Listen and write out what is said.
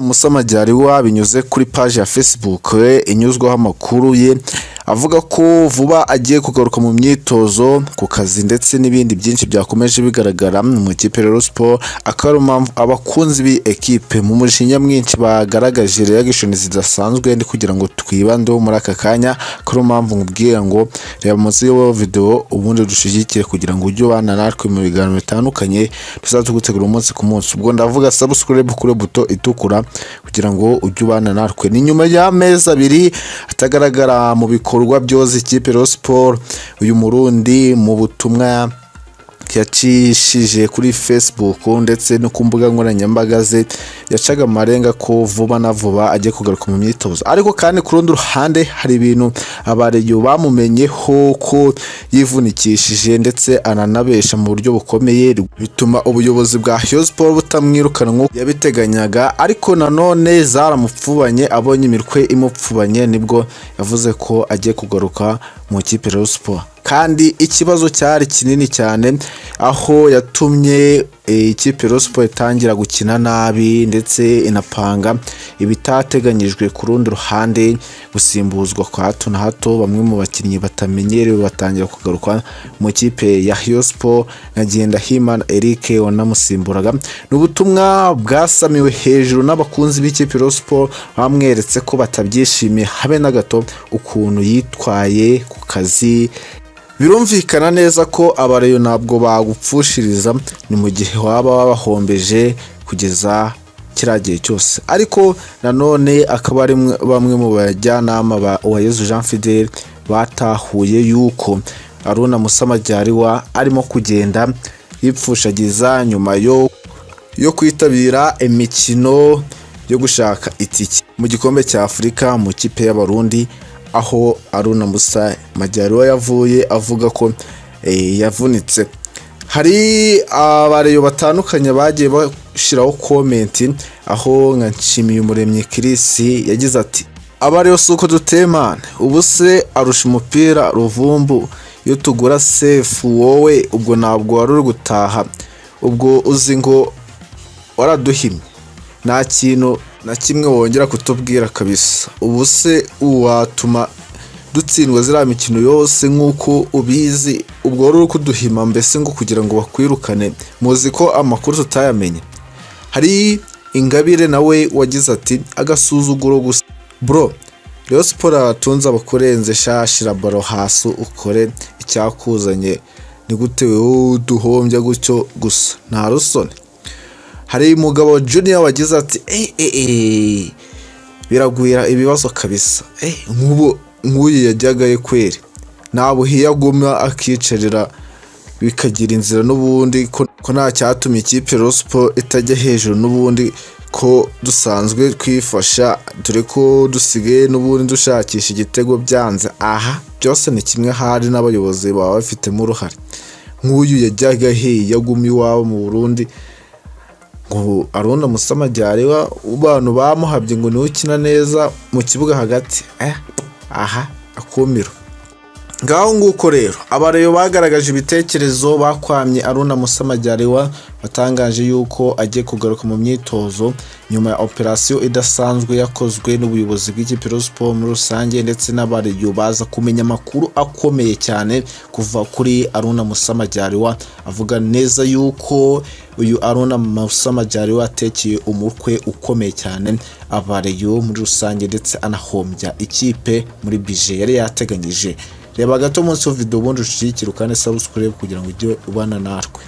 Moussa Madjaliwa binyuze kuri page ya Facebook inyuzwaho amakuru ye avuga ko vuba agiye kugaruka mu myitozo ku kazi ndetse n'ibindi byinshi byakomeje bigaragara mu ikipe ya Rayon Sport. Akaruma abakunzi bi equipe mu mushinya mwinshi bagaragaje reaction zidasanzwe ndi kugira ngo twibandeho muri aka kanya. Akaruma nkubwira ngo reba munsi yo video ubundi dushigikire kugira ngo ujye bana natwe mu biganiro bitandukanye tuzagutegura umunsi ku munsi. Ubwo ndavuga subscribe kuri buto itukura kugira ngo ujye bana natwe. Ni nyuma y'amezi abiri atagaragara mu bikorwa byose ikipe Rayon Sport, uyu Murundi mu butumwa yacishije kuri Facebook ndetse no ku mbuga nkoranyambaga ze yacaga amarenga ko vuba na vuba agiye kugaruka mu myitozo. Ariko kandi ku rundi ruhande hari ibintu abareyo bamumenyeho ko yivunikishije ndetse ananabesha mu buryo bukomeye bituma ubuyobozi bwa Rayon Sport butamwirukanwa yabiteganyaga. Ariko nanone zaramupfubanye, abonye imirwe imupfubanye nibwo yavuze ko agiye kugaruka mu ikipe Rayon Sport. Kandi ikibazo cyari kinini cyane aho yatumye ikipe Rayon Sport itangira gukina nabi ndetse inapanga ibitateganyijwe ku rundi ruhande, gusimbuzwa kwa hato na hato bamwe mu bakinnyi batamenyerewe batangira kugaruka mu ikipe ya Rayon Sport nkagenda Himana Eric wanamusimburaga. N'ubutumwa bwasamiwe hejuru n'abakunzi b'ikipe Rayon Sport bamweretse ko batabyishimiye habe na gato ukuntu yitwaye ku kazi. Birumvikana neza ko abareyo ntabwo bagupfushiriza ni mu gihe waba wabahombeje kugeza kiragiye cyose. Ariko nanone akaba ari bamwe mu bajyanama ba Uwayezu Jean Fidel batahuye yuko Aruna Moussa Madjaliwa arimo kugenda yipfushagiza nyuma yo kwitabira imikino yo gushaka itike mu gikombe cya Afurika mu kipe y'abarundi, aho Aruna Moussa Madjaliwa yavuye avuga ko yavunitse. Hari abareyo batandukanye bagiye bashiraho comment, aho nka Nshimiyumuremyi Chris yagize ati abareyo suko dutemane ubu se arusha umupira Ruvumbu iyo tugura safe wowe ubwo ntabwo wari uri gutaha, ubwo uzi ngo waraduhimye nta kintu na kimwe wongera kutubwira kabisa. Ubu se uwatuma dutsindwa zira mikino yose nkuko ubizi, ubwo rero kuduhima mbese ngo kugira ngo bakwirukane muzi ko amakuru tutayamenye. Hari Ingabire nawe wagize ati agasuzuguro gusa bro, Rayon Sport atunza abakurenze shashira baro hasi ukore icyakuzanye ni gute wewe duhombya gutyo gusa nta rusone. Hari Mugabo Junior wagize ati biragwira ibibazo kabisa, nk'uyu yajyagaye kweri nabuhiya guma akicerera bikagira inzira n'ubundi ko nta cyatuma ikipe Rayon Sport itajya hejuru n'ubundi ko dusanzwe kwifasha dore ko dusigaye n'ubundi dushakisha igitego byanze. Aha byose ni kimwe hari n'abayobozi baba bafitemo uruhare. Nk'uyu yajyaga yagumye iwabo mu Burundi ngo Aruna Moussa Madjaliwa abantu bamuhabye ngo niwe ukina neza mu kibuga hagati. Aha akumiro ngaho nguko rero abareyo bagaragaje ibitekerezo bakwamye Aruna Moussa Madjaliwa batangaje yuko agiye kugaruka mu myitozo nyuma ya operation idasanzwe yakozwe n'ubuyobozi bw'ikipe Rayon Sport muri rusange, ndetse n'abareyo baza kumenya amakuru akomeye cyane kuva kuri Aruna Moussa Madjaliwa avuga neza yuko uyu Aruna Moussa Madjaliwa atekeye umurwe ukomeye cyane abareyo muri rusange ndetse anahombya ikipe muri budget yari yateganyije. Reba gato munsi video ubundi ushikira kandi subscribe kugira ngo ujye ubana natwe.